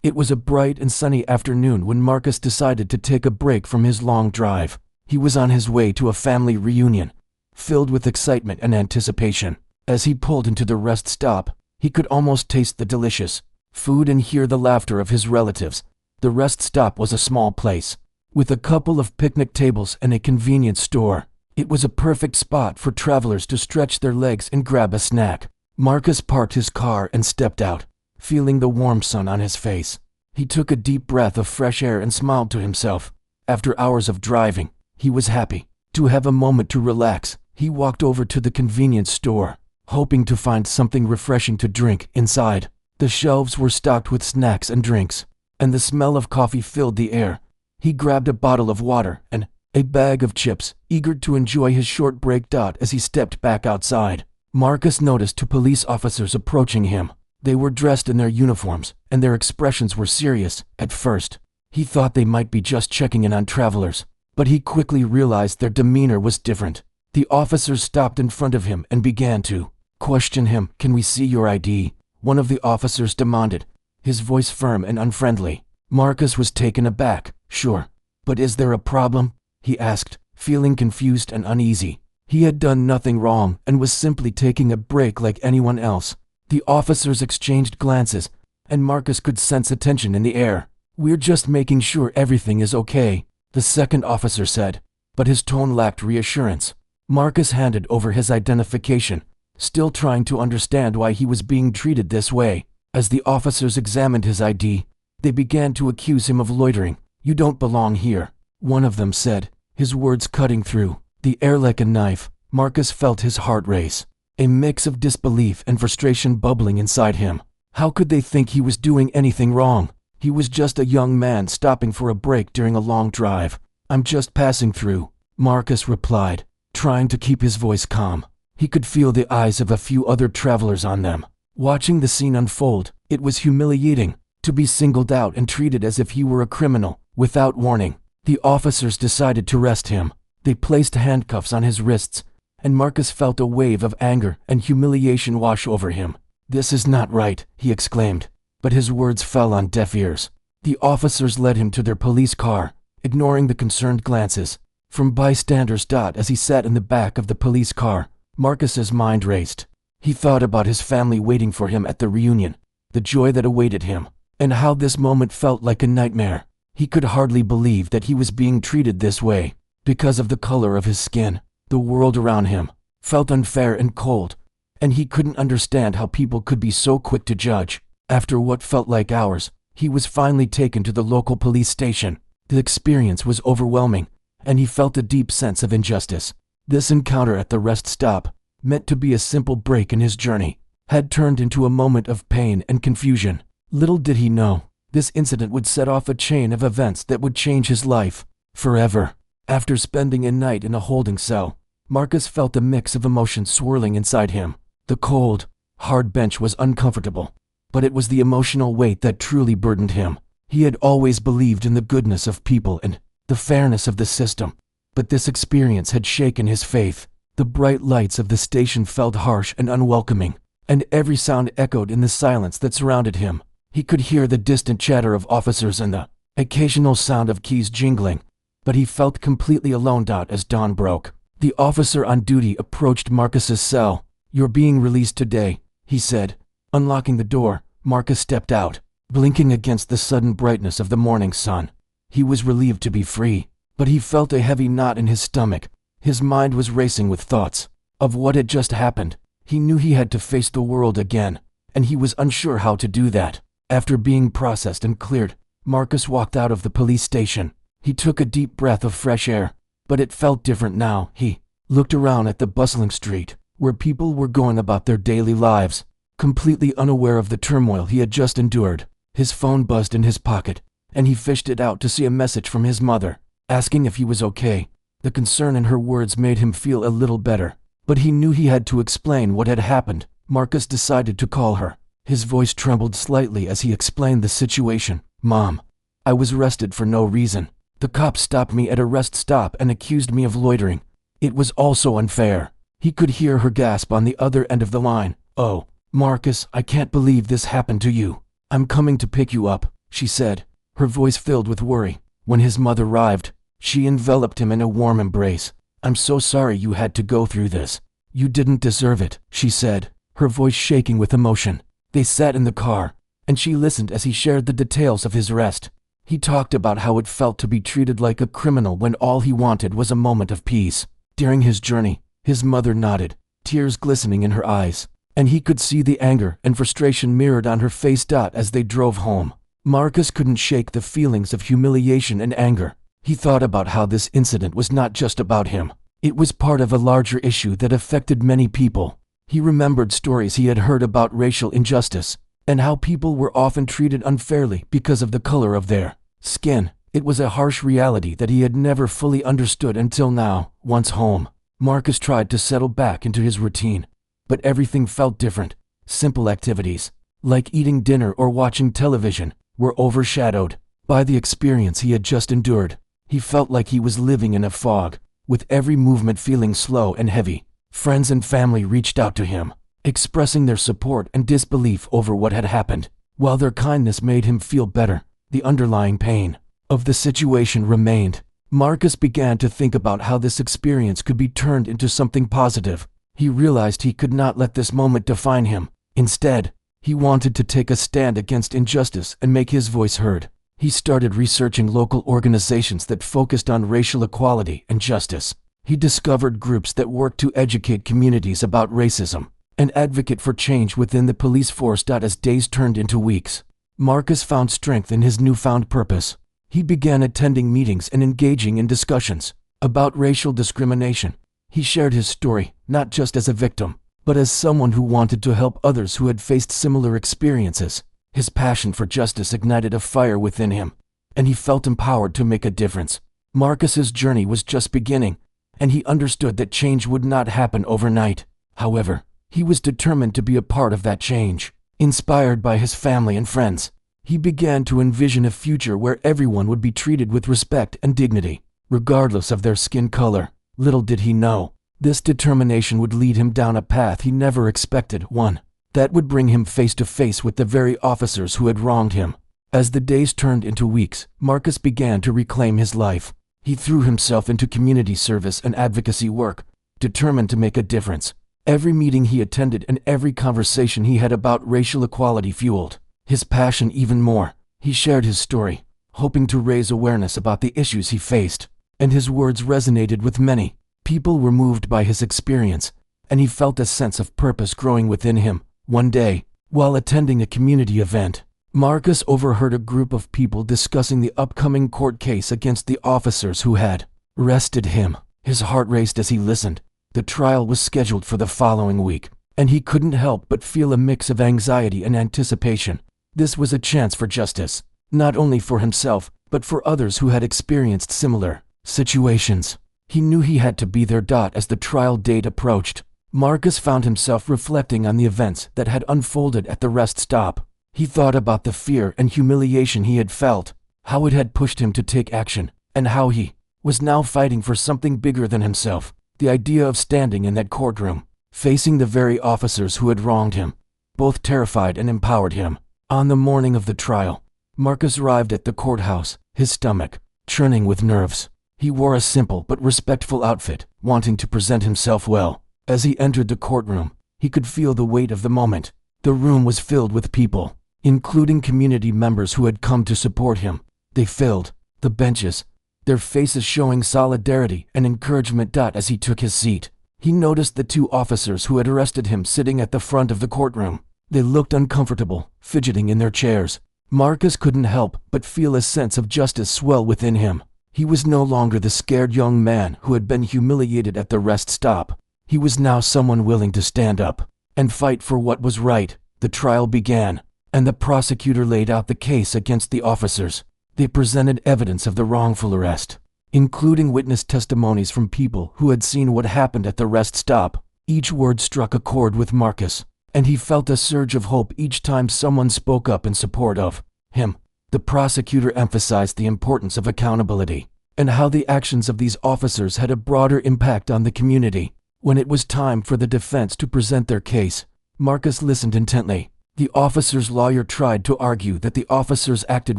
It was a bright and sunny afternoon when Marcus decided to take a break from his long drive. He was on his way to a family reunion, filled with excitement and anticipation. As he pulled into the rest stop, he could almost taste the delicious food and hear the laughter of his relatives. The rest stop was a small place, with a couple of picnic tables and a convenience store. It was a perfect spot for travelers to stretch their legs and grab a snack. Marcus parked his car and stepped out, feeling the warm sun on his face. He took a deep breath of fresh air and smiled to himself. After hours of driving, he was happy to have a moment to relax. He walked over to the convenience store, hoping to find something refreshing to drink inside. The shelves were stocked with snacks and drinks, and the smell of coffee filled the air. He grabbed a bottle of water and a bag of chips, eager to enjoy his short break. As he stepped back outside, Marcus noticed two police officers approaching him. They were dressed in their uniforms, and their expressions were serious. At first, he thought they might be just checking in on travelers, but he quickly realized their demeanor was different. The officers stopped in front of him and began to question him. "Can we see your ID?" one of the officers demanded, his voice firm and unfriendly. Marcus was taken aback. "Sure, but is there a problem?" he asked, feeling confused and uneasy. He had done nothing wrong and was simply taking a break like anyone else. The officers exchanged glances, and Marcus could sense a tension in the air. "We're just making sure everything is okay," the second officer said, but his tone lacked reassurance. Marcus handed over his identification, still trying to understand why he was being treated this way. As the officers examined his ID, they began to accuse him of loitering. "You don't belong here," one of them said, his words cutting through the air like a knife. Marcus felt his heart race, a mix of disbelief and frustration bubbling inside him. How could they think he was doing anything wrong? He was just a young man stopping for a break during a long drive. "I'm just passing through," Marcus replied, trying to keep his voice calm. He could feel the eyes of a few other travelers on them, watching the scene unfold. It was humiliating to be singled out and treated as if he were a criminal. Without warning, the officers decided to arrest him. They placed handcuffs on his wrists, and Marcus felt a wave of anger and humiliation wash over him. "This is not right," he exclaimed, but his words fell on deaf ears. The officers led him to their police car, ignoring the concerned glances from bystanders. As he sat in the back of the police car, Marcus's mind raced. He thought about his family waiting for him at the reunion, the joy that awaited him, and how this moment felt like a nightmare. He could hardly believe that he was being treated this way because of the color of his skin. The world around him felt unfair and cold, and he couldn't understand how people could be so quick to judge. After what felt like hours, he was finally taken to the local police station. The experience was overwhelming, and he felt a deep sense of injustice. This encounter at the rest stop, meant to be a simple break in his journey, had turned into a moment of pain and confusion. Little did he know, this incident would set off a chain of events that would change his life forever. After spending a night in a holding cell, Marcus felt a mix of emotions swirling inside him. The cold, hard bench was uncomfortable, but it was the emotional weight that truly burdened him. He had always believed in the goodness of people and the fairness of the system, but this experience had shaken his faith. The bright lights of the station felt harsh and unwelcoming, and every sound echoed in the silence that surrounded him. He could hear the distant chatter of officers and the occasional sound of keys jingling, but he felt completely alone. As dawn broke, the officer on duty approached Marcus's cell. "You're being released today," he said. Unlocking the door, Marcus stepped out, blinking against the sudden brightness of the morning sun. He was relieved to be free, but he felt a heavy knot in his stomach. His mind was racing with thoughts of what had just happened. He knew he had to face the world again, and he was unsure how to do that. After being processed and cleared, Marcus walked out of the police station. He took a deep breath of fresh air, but it felt different now. He looked around at the bustling street, where people were going about their daily lives, completely unaware of the turmoil he had just endured. His phone buzzed in his pocket, and he fished it out to see a message from his mother, asking if he was okay. The concern in her words made him feel a little better, but he knew he had to explain what had happened. Marcus decided to call her. His voice trembled slightly as he explained the situation. "Mom, I was arrested for no reason. The cops stopped me at a rest stop and accused me of loitering. It was all so unfair." He could hear her gasp on the other end of the line. "Oh, Marcus, I can't believe this happened to you. I'm coming to pick you up," she said, her voice filled with worry. When his mother arrived, she enveloped him in a warm embrace. "I'm so sorry you had to go through this. You didn't deserve it," she said, her voice shaking with emotion. They sat in the car, and she listened as he shared the details of his arrest. He talked about how it felt to be treated like a criminal when all he wanted was a moment of peace. During his journey, his mother nodded, tears glistening in her eyes, and he could see the anger and frustration mirrored on her face. As they drove home, Marcus couldn't shake the feelings of humiliation and anger. He thought about how this incident was not just about him. It was part of a larger issue that affected many people. He remembered stories he had heard about racial injustice, and how people were often treated unfairly because of the color of their skin. It was a harsh reality that he had never fully understood until now. Once home, Marcus tried to settle back into his routine, but everything felt different. Simple activities, like eating dinner or watching television, were overshadowed by the experience he had just endured. He felt like he was living in a fog, with every movement feeling slow and heavy. Friends and family reached out to him, expressing their support and disbelief over what had happened. While their kindness made him feel better, the underlying pain of the situation remained. Marcus began to think about how this experience could be turned into something positive. He realized he could not let this moment define him. Instead, he wanted to take a stand against injustice and make his voice heard. He started researching local organizations that focused on racial equality and justice. He discovered groups that work to educate communities about racism and advocate for change within the police force. As days turned into weeks, Marcus found strength in his newfound purpose. He began attending meetings and engaging in discussions about racial discrimination. He shared his story, not just as a victim, but as someone who wanted to help others who had faced similar experiences. His passion for justice ignited a fire within him, and he felt empowered to make a difference. Marcus's journey was just beginning, and he understood that change would not happen overnight. However, he was determined to be a part of that change. Inspired by his family and friends, he began to envision a future where everyone would be treated with respect and dignity, regardless of their skin color. Little did he know, this determination would lead him down a path he never expected, one that would bring him face to face with the very officers who had wronged him. As the days turned into weeks, Marcus began to reclaim his life. He threw himself into community service and advocacy work, determined to make a difference. Every meeting he attended and every conversation he had about racial equality fueled his passion even more. He shared his story, hoping to raise awareness about the issues he faced, and his words resonated with many. People were moved by his experience, and he felt a sense of purpose growing within him. One day, while attending a community event, Marcus overheard a group of people discussing the upcoming court case against the officers who had arrested him. His heart raced as he listened. The trial was scheduled for the following week, and he couldn't help but feel a mix of anxiety and anticipation. This was a chance for justice, not only for himself, but for others who had experienced similar situations. He knew he had to be there. As the trial date approached, Marcus found himself reflecting on the events that had unfolded at the rest stop. He thought about the fear and humiliation he had felt, how it had pushed him to take action, and how he was now fighting for something bigger than himself. The idea of standing in that courtroom, facing the very officers who had wronged him, both terrified and empowered him. On the morning of the trial, Marcus arrived at the courthouse, his stomach churning with nerves. He wore a simple but respectful outfit, wanting to present himself well. As he entered the courtroom, he could feel the weight of the moment. The room was filled with people, including community members who had come to support him. They filled the benches, their faces showing solidarity and encouragement. As he took his seat, he noticed the two officers who had arrested him sitting at the front of the courtroom. They looked uncomfortable, fidgeting in their chairs. Marcus couldn't help but feel a sense of justice swell within him. He was no longer the scared young man who had been humiliated at the rest stop. He was now someone willing to stand up and fight for what was right. The trial began, and the prosecutor laid out the case against the officers. They presented evidence of the wrongful arrest, including witness testimonies from people who had seen what happened at the rest stop. Each word struck a chord with Marcus, and he felt a surge of hope each time someone spoke up in support of him. The prosecutor emphasized the importance of accountability and how the actions of these officers had a broader impact on the community. When it was time for the defense to present their case, Marcus listened intently. The officer's lawyer tried to argue that the officers acted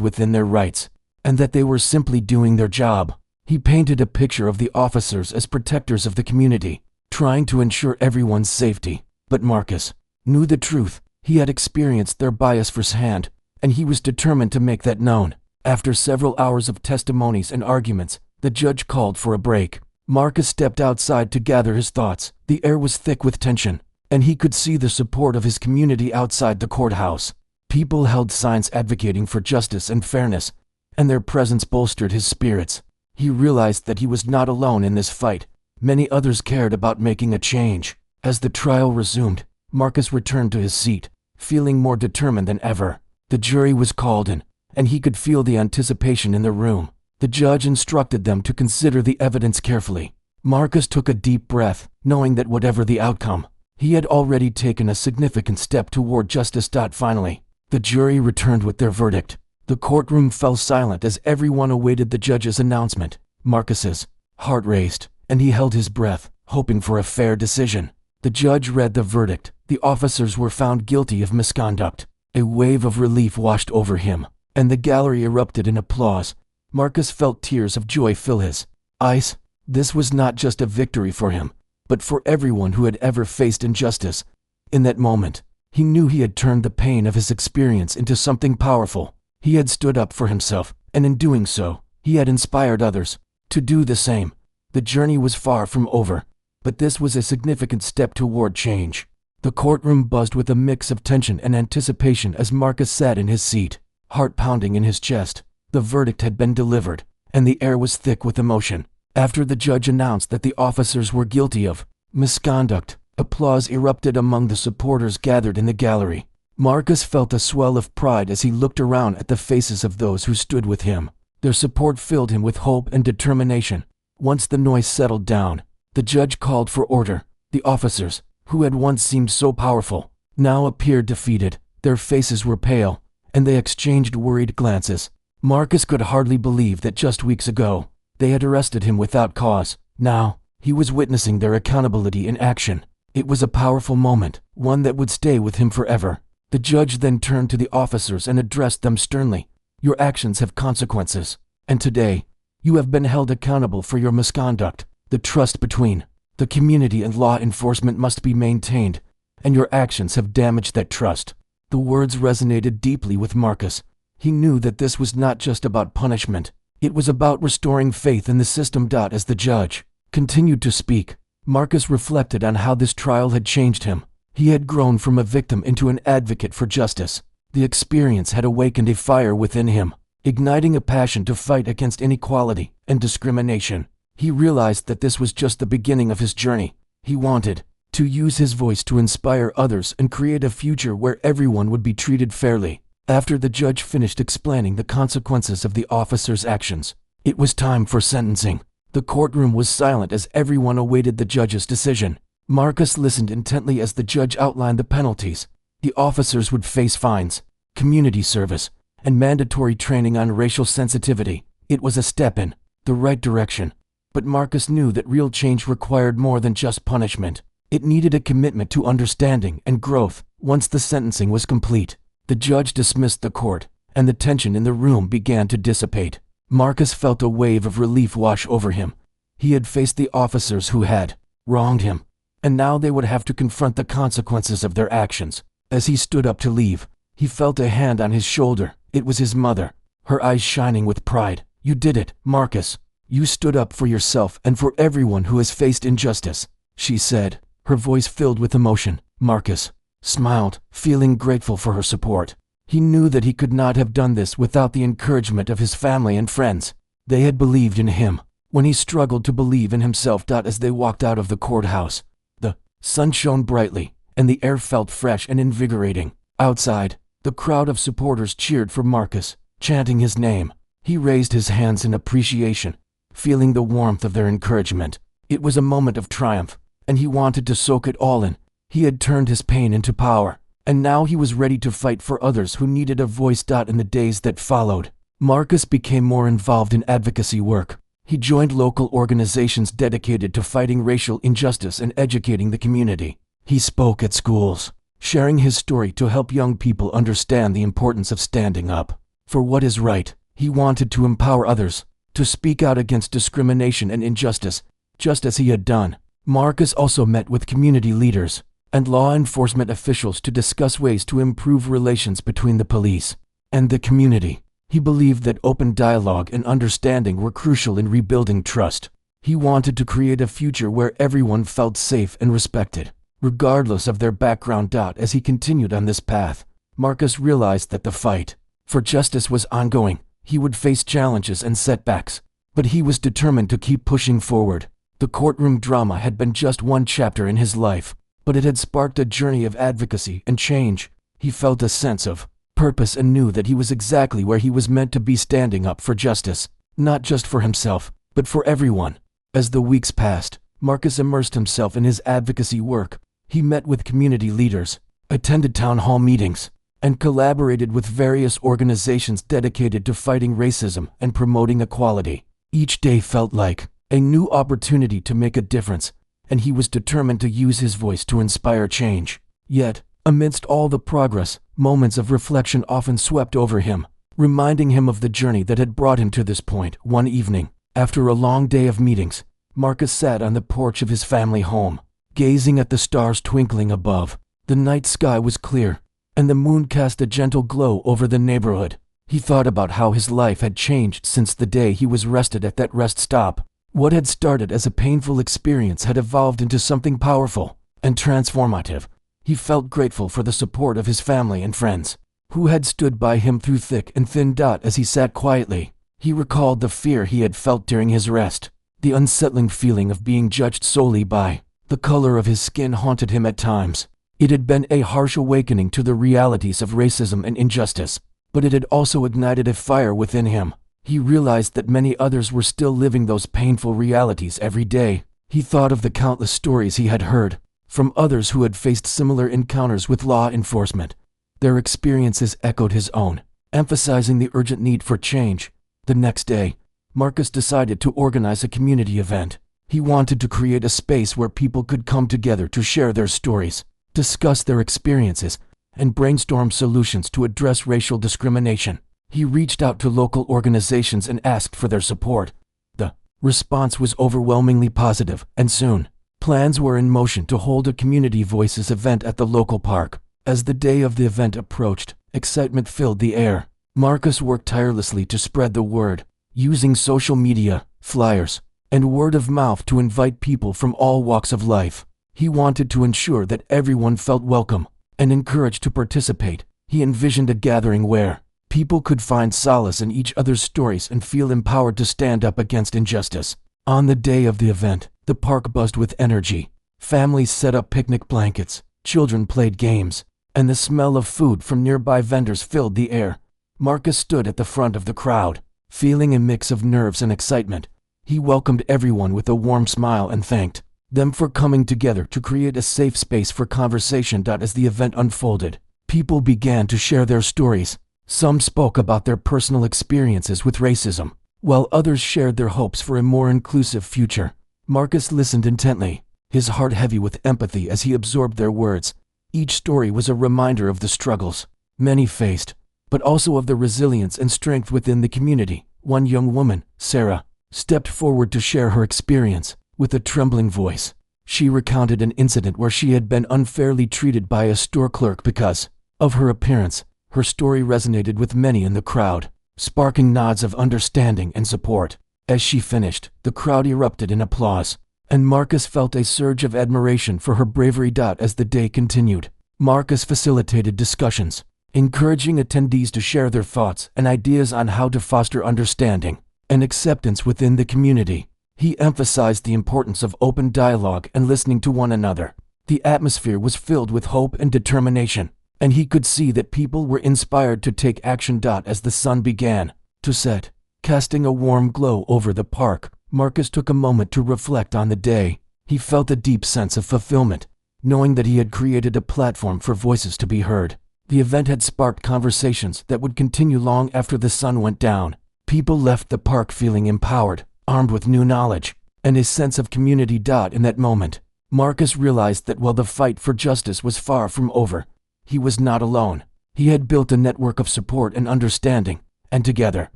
within their rights, and that they were simply doing their job. He painted a picture of the officers as protectors of the community, trying to ensure everyone's safety. But Marcus knew the truth. He had experienced their bias firsthand, and he was determined to make that known. After several hours of testimonies and arguments, the judge called for a break. Marcus stepped outside to gather his thoughts. The air was thick with tension, and he could see the support of his community outside the courthouse. People held signs advocating for justice and fairness, and their presence bolstered his spirits. He realized that he was not alone in this fight. Many others cared about making a change. As the trial resumed, Marcus returned to his seat, feeling more determined than ever. The jury was called in, and he could feel the anticipation in the room. The judge instructed them to consider the evidence carefully. Marcus took a deep breath, knowing that whatever the outcome, he had already taken a significant step toward justice. Finally, the jury returned with their verdict. The courtroom fell silent as everyone awaited the judge's announcement. Marcus's heart raced, and he held his breath, hoping for a fair decision. The judge read the verdict. The officers were found guilty of misconduct. A wave of relief washed over him, and the gallery erupted in applause. Marcus felt tears of joy fill his eyes. This was not just a victory for him, but for everyone who had ever faced injustice. In that moment, he knew he had turned the pain of his experience into something powerful. He had stood up for himself, and in doing so, he had inspired others to do the same. The journey was far from over, but this was a significant step toward change. The courtroom buzzed with a mix of tension and anticipation as Marcus sat in his seat, heart pounding in his chest. The verdict had been delivered, and the air was thick with emotion. After the judge announced that the officers were guilty of misconduct, applause erupted among the supporters gathered in the gallery. Marcus felt a swell of pride as he looked around at the faces of those who stood with him. Their support filled him with hope and determination. Once the noise settled down, the judge called for order. The officers, who had once seemed so powerful, now appeared defeated. Their faces were pale, and they exchanged worried glances. Marcus could hardly believe that just weeks ago, they had arrested him without cause. Now, he was witnessing their accountability in action. It was a powerful moment, one that would stay with him forever. The judge then turned to the officers and addressed them sternly. Your actions have consequences, and today, you have been held accountable for your misconduct. The trust between the community and law enforcement must be maintained, and your actions have damaged that trust. The words resonated deeply with Marcus. He knew that this was not just about punishment. It was about restoring faith in the system. As the judge continued to speak, Marcus reflected on how this trial had changed him. He had grown from a victim into an advocate for justice. The experience had awakened a fire within him, igniting a passion to fight against inequality and discrimination. He realized that this was just the beginning of his journey. He wanted to use his voice to inspire others and create a future where everyone would be treated fairly. After the judge finished explaining the consequences of the officers' actions, it was time for sentencing. The courtroom was silent as everyone awaited the judge's decision. Marcus listened intently as the judge outlined the penalties. The officers would face fines, community service, and mandatory training on racial sensitivity. It was a step in the right direction, but Marcus knew that real change required more than just punishment. It needed a commitment to understanding and growth. Once the sentencing was complete, the judge dismissed the court, and the tension in the room began to dissipate. Marcus felt a wave of relief wash over him. He had faced the officers who had wronged him, and now they would have to confront the consequences of their actions. As he stood up to leave, he felt a hand on his shoulder. It was his mother, her eyes shining with pride. You did it, Marcus. You stood up for yourself and for everyone who has faced injustice, she said, her voice filled with emotion. Marcus smiled, feeling grateful for her support. He knew that he could not have done this without the encouragement of his family and friends. They had believed in him when he struggled to believe in himself. As they walked out of the courthouse, the sun shone brightly, and the air felt fresh and invigorating. Outside, the crowd of supporters cheered for Marcus, chanting his name. He raised his hands in appreciation, feeling the warmth of their encouragement. It was a moment of triumph, and he wanted to soak it all in. He had turned his pain into power, and now he was ready to fight for others who needed a voice. In the days that followed, Marcus became more involved in advocacy work. He joined local organizations dedicated to fighting racial injustice and educating the community. He spoke at schools, sharing his story to help young people understand the importance of standing up for what is right. He wanted to empower others to speak out against discrimination and injustice, just as he had done. Marcus also met with community leaders and law enforcement officials to discuss ways to improve relations between the police and the community. He believed that open dialogue and understanding were crucial in rebuilding trust. He wanted to create a future where everyone felt safe and respected, regardless of their background. As he continued on this path, Marcus realized that the fight for justice was ongoing. He would face challenges and setbacks, but he was determined to keep pushing forward. The courtroom drama had been just one chapter in his life, but it had sparked a journey of advocacy and change. He felt a sense of purpose and knew that he was exactly where he was meant to be, standing up for justice, not just for himself, but for everyone. As the weeks passed, Marcus immersed himself in his advocacy work. He met with community leaders, attended town hall meetings, and collaborated with various organizations dedicated to fighting racism and promoting equality. Each day felt like a new opportunity to make a difference, and he was determined to use his voice to inspire change. Yet, amidst all the progress, moments of reflection often swept over him, reminding him of the journey that had brought him to this point. One evening, after a long day of meetings, Marcus sat on the porch of his family home, gazing at the stars twinkling above. The night sky was clear, and the moon cast a gentle glow over the neighborhood. He thought about how his life had changed since the day he was arrested at that rest stop. What had started as a painful experience had evolved into something powerful and transformative. He felt grateful for the support of his family and friends, who had stood by him through thick and thin. As he sat quietly, he recalled the fear he had felt during his arrest. The unsettling feeling of being judged solely by the color of his skin haunted him at times. It had been a harsh awakening to the realities of racism and injustice, but it had also ignited a fire within him. He realized that many others were still living those painful realities every day. He thought of the countless stories he had heard from others who had faced similar encounters with law enforcement. Their experiences echoed his own, emphasizing the urgent need for change. The next day, Marcus decided to organize a community event. He wanted to create a space where people could come together to share their stories, discuss their experiences, and brainstorm solutions to address racial discrimination. He reached out to local organizations and asked for their support. The response was overwhelmingly positive, and soon, plans were in motion to hold a Community Voices event at the local park. As the day of the event approached, excitement filled the air. Marcus worked tirelessly to spread the word, using social media, flyers, and word of mouth to invite people from all walks of life. He wanted to ensure that everyone felt welcome and encouraged to participate. He envisioned a gathering where people could find solace in each other's stories and feel empowered to stand up against injustice. On the day of the event, the park buzzed with energy. Families set up picnic blankets, children played games, and the smell of food from nearby vendors filled the air. Marcus stood at the front of the crowd, feeling a mix of nerves and excitement. He welcomed everyone with a warm smile and thanked them for coming together to create a safe space for conversation. As the event unfolded, people began to share their stories. Some spoke about their personal experiences with racism, while others shared their hopes for a more inclusive future. Marcus listened intently, his heart heavy with empathy as he absorbed their words. Each story was a reminder of the struggles many faced, but also of the resilience and strength within the community. One young woman, Sarah, stepped forward to share her experience. With a trembling voice, she recounted an incident where she had been unfairly treated by a store clerk because of her appearance. Her story resonated with many in the crowd, sparking nods of understanding and support. As she finished, the crowd erupted in applause, and Marcus felt a surge of admiration for her bravery. As the day continued, Marcus facilitated discussions, encouraging attendees to share their thoughts and ideas on how to foster understanding and acceptance within the community. He emphasized the importance of open dialogue and listening to one another. The atmosphere was filled with hope and determination, and he could see that people were inspired to take action. As the sun began to set, casting a warm glow over the park, Marcus took a moment to reflect on the day. He felt a deep sense of fulfillment, knowing that he had created a platform for voices to be heard. The event had sparked conversations that would continue long after the sun went down. People left the park feeling empowered, armed with new knowledge, and a sense of community. In that moment, Marcus realized that while the fight for justice was far from over, he was not alone. He had built a network of support and understanding, and together,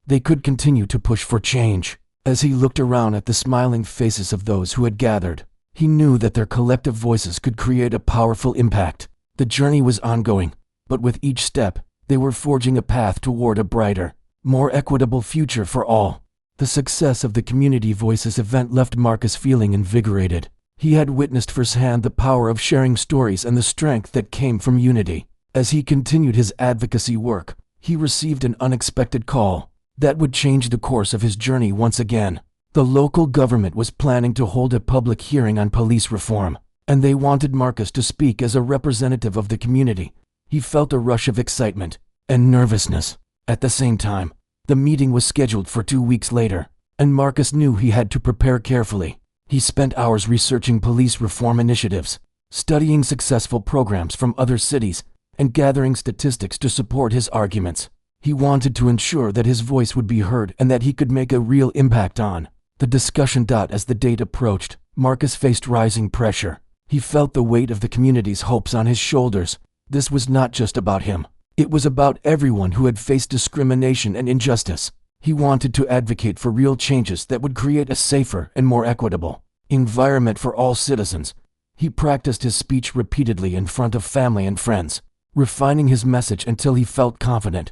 they could continue to push for change. As he looked around at the smiling faces of those who had gathered, he knew that their collective voices could create a powerful impact. The journey was ongoing, but with each step, they were forging a path toward a brighter, more equitable future for all. The success of the Community Voices event left Marcus feeling invigorated. He had witnessed firsthand the power of sharing stories and the strength that came from unity. As he continued his advocacy work, he received an unexpected call that would change the course of his journey once again. The local government was planning to hold a public hearing on police reform, and they wanted Marcus to speak as a representative of the community. He felt a rush of excitement and nervousness. At the same time, the meeting was scheduled for 2 weeks later, and Marcus knew he had to prepare carefully. He spent hours researching police reform initiatives, studying successful programs from other cities, and gathering statistics to support his arguments. He wanted to ensure that his voice would be heard and that he could make a real impact on the discussion. As the date approached, Marcus faced rising pressure. He felt the weight of the community's hopes on his shoulders. This was not just about him. It was about everyone who had faced discrimination and injustice. He wanted to advocate for real changes that would create a safer and more equitable environment for all citizens. He practiced his speech repeatedly in front of family and friends, refining his message until he felt confident.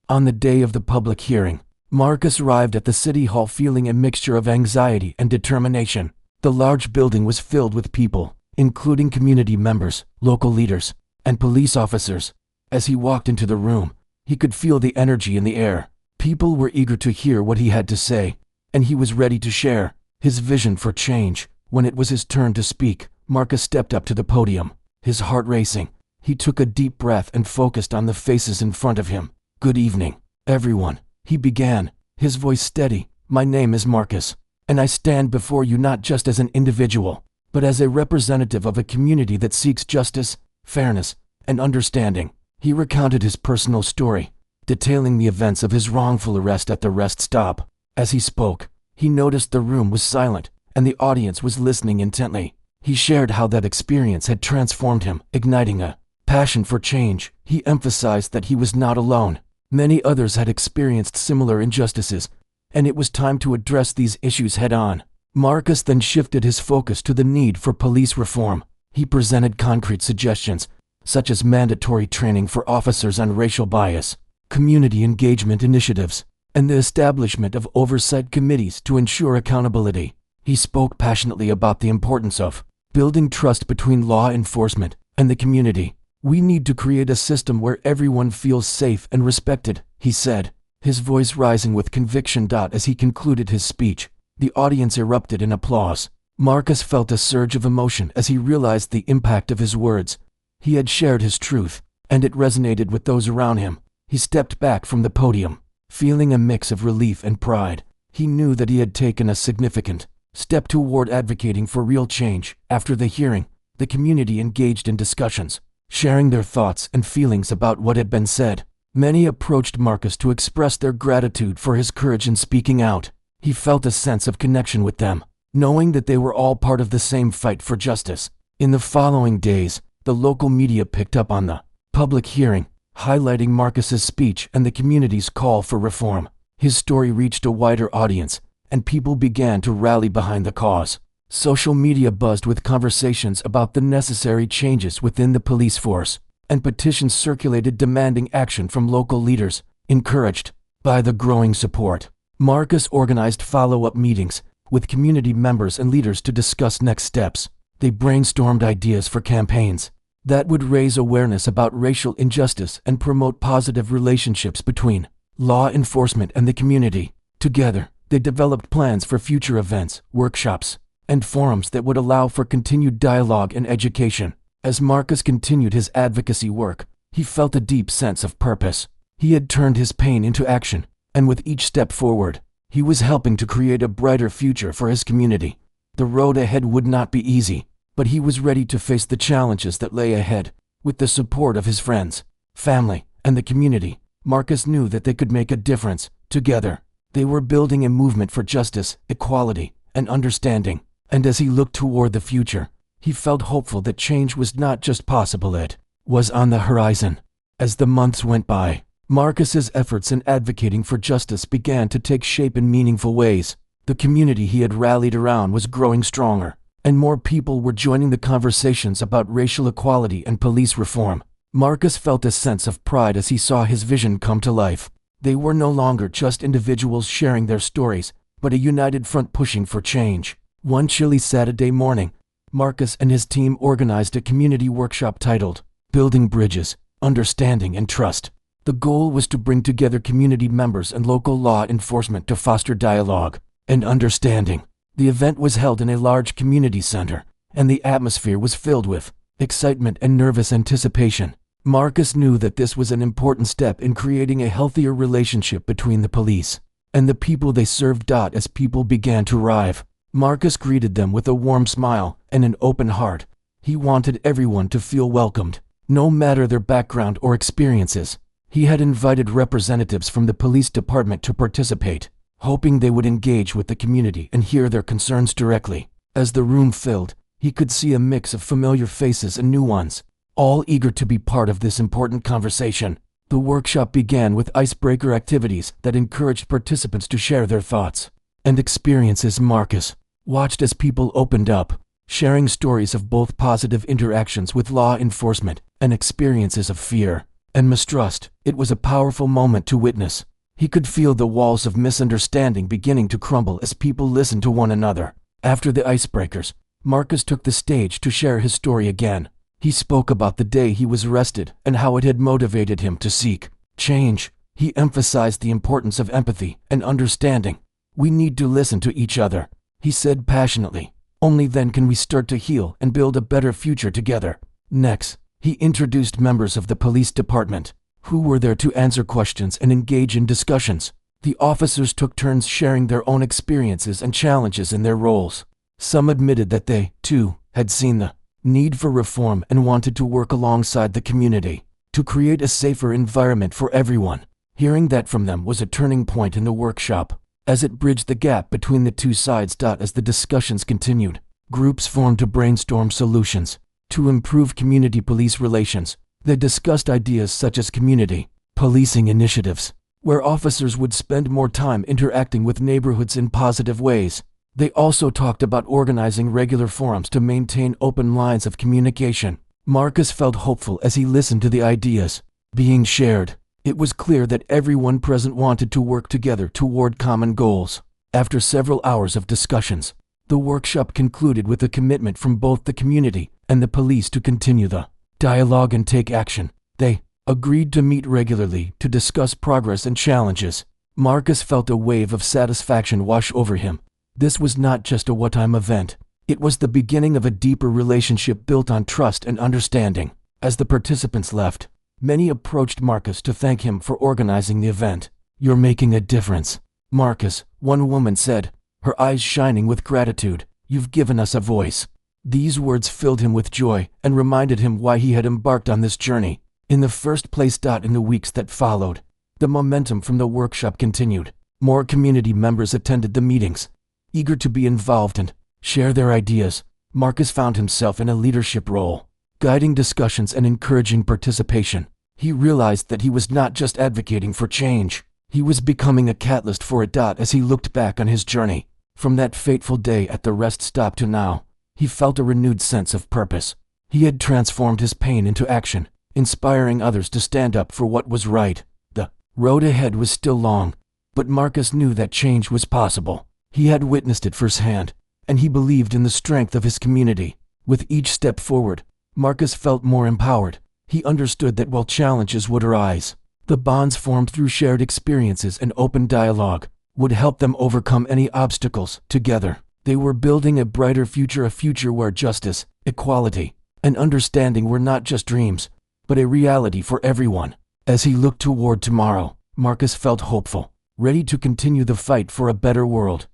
On the day of the public hearing, Marcus arrived at the city hall feeling a mixture of anxiety and determination. The large building was filled with people, including community members, local leaders, and police officers. As he walked into the room, he could feel the energy in the air. People were eager to hear what he had to say, and he was ready to share his vision for change. When it was his turn to speak, Marcus stepped up to the podium, his heart racing. He took a deep breath and focused on the faces in front of him. "Good evening, everyone," he began, his voice steady. "My name is Marcus, and I stand before you not just as an individual, but as a representative of a community that seeks justice, fairness, and understanding." He recounted his personal story, detailing the events of his wrongful arrest at the rest stop. As he spoke, he noticed the room was silent, and the audience was listening intently. He shared how that experience had transformed him, igniting a passion for change. He emphasized that he was not alone. Many others had experienced similar injustices, and it was time to address these issues head-on. Marcus then shifted his focus to the need for police reform. He presented concrete suggestions, such as mandatory training for officers on racial bias, community engagement initiatives, and the establishment of oversight committees to ensure accountability. He spoke passionately about the importance of building trust between law enforcement and the community. "We need to create a system where everyone feels safe and respected," he said, his voice rising with conviction. As he concluded his speech, the audience erupted in applause. Marcus felt a surge of emotion as he realized the impact of his words. He had shared his truth, and it resonated with those around him. He stepped back from the podium, feeling a mix of relief and pride. He knew that he had taken a significant step toward advocating for real change. After the hearing, the community engaged in discussions, sharing their thoughts and feelings about what had been said. Many approached Marcus to express their gratitude for his courage in speaking out. He felt a sense of connection with them, knowing that they were all part of the same fight for justice. In the following days, the local media picked up on the public hearing, highlighting Marcus's speech and the community's call for reform. His story reached a wider audience, and people began to rally behind the cause. Social media buzzed with conversations about the necessary changes within the police force, and petitions circulated demanding action from local leaders. Encouraged by the growing support, Marcus organized follow-up meetings with community members and leaders to discuss next steps. They brainstormed ideas for campaigns that would raise awareness about racial injustice and promote positive relationships between law enforcement and the community. Together, they developed plans for future events, workshops, and forums that would allow for continued dialogue and education. As Marcus continued his advocacy work, he felt a deep sense of purpose. He had turned his pain into action, and with each step forward, he was helping to create a brighter future for his community. The road ahead would not be easy, but he was ready to face the challenges that lay ahead. With the support of his friends, family, and the community, Marcus knew that they could make a difference. Together, they were building a movement for justice, equality, and understanding. And as he looked toward the future, he felt hopeful that change was not just possible, it was on the horizon. As the months went by, Marcus's efforts in advocating for justice began to take shape in meaningful ways. The community he had rallied around was growing stronger, and more people were joining the conversations about racial equality and police reform. Marcus felt a sense of pride as he saw his vision come to life. They were no longer just individuals sharing their stories, but a united front pushing for change. One chilly Saturday morning, Marcus and his team organized a community workshop titled, "Building Bridges, Understanding and Trust." The goal was to bring together community members and local law enforcement to foster dialogue and understanding. The event was held in a large community center, and the atmosphere was filled with excitement and nervous anticipation. Marcus knew that this was an important step in creating a healthier relationship between the police and the people they served. As people began to arrive, Marcus greeted them with a warm smile and an open heart. He wanted everyone to feel welcomed, no matter their background or experiences. He had invited representatives from the police department to participate, hoping they would engage with the community and hear their concerns directly. As the room filled, he could see a mix of familiar faces and new ones, all eager to be part of this important conversation. The workshop began with icebreaker activities that encouraged participants to share their thoughts and experiences. Marcus watched as people opened up, sharing stories of both positive interactions with law enforcement and experiences of fear and mistrust. It was a powerful moment to witness. He could feel the walls of misunderstanding beginning to crumble as people listened to one another. After the icebreakers, Marcus took the stage to share his story again. He spoke about the day he was arrested and how it had motivated him to seek change. He emphasized the importance of empathy and understanding. "We need to listen to each other," he said passionately. "Only then can we start to heal and build a better future together." Next, he introduced members of the police department, who were there to answer questions and engage in discussions. The officers took turns sharing their own experiences and challenges in their roles. Some admitted that they, too, had seen the need for reform and wanted to work alongside the community to create a safer environment for everyone. Hearing that from them was a turning point in the workshop, as it bridged the gap between the two sides. As the discussions continued, groups formed to brainstorm solutions to improve community police relations. They discussed ideas such as community policing initiatives, where officers would spend more time interacting with neighborhoods in positive ways. They also talked about organizing regular forums to maintain open lines of communication. Marcus felt hopeful as he listened to the ideas being shared. It was clear that everyone present wanted to work together toward common goals. After several hours of discussions, the workshop concluded with a commitment from both the community and the police to continue the dialogue and take action. They agreed to meet regularly to discuss progress and challenges. Marcus felt a wave of satisfaction wash over him. This was not just a one-time event. It was the beginning of a deeper relationship built on trust and understanding. As the participants left, many approached Marcus to thank him for organizing the event. "You're making a difference, Marcus," one woman said, her eyes shining with gratitude. "You've given us a voice." These words filled him with joy and reminded him why he had embarked on this journey in the first place. In the weeks that followed, the momentum from the workshop continued. More community members attended the meetings, eager to be involved and share their ideas. Marcus found himself in a leadership role, guiding discussions and encouraging participation. He realized that he was not just advocating for change, he was becoming a catalyst for it. As he looked back on his journey, from that fateful day at the rest stop to now, he felt a renewed sense of purpose. He had transformed his pain into action, inspiring others to stand up for what was right. The road ahead was still long, but Marcus knew that change was possible. He had witnessed it firsthand, and he believed in the strength of his community. With each step forward, Marcus felt more empowered. He understood that while challenges would arise, the bonds formed through shared experiences and open dialogue would help them overcome any obstacles. Together, they were building a brighter future, a future where justice, equality, and understanding were not just dreams, but a reality for everyone. As he looked toward tomorrow, Marcus felt hopeful, ready to continue the fight for a better world.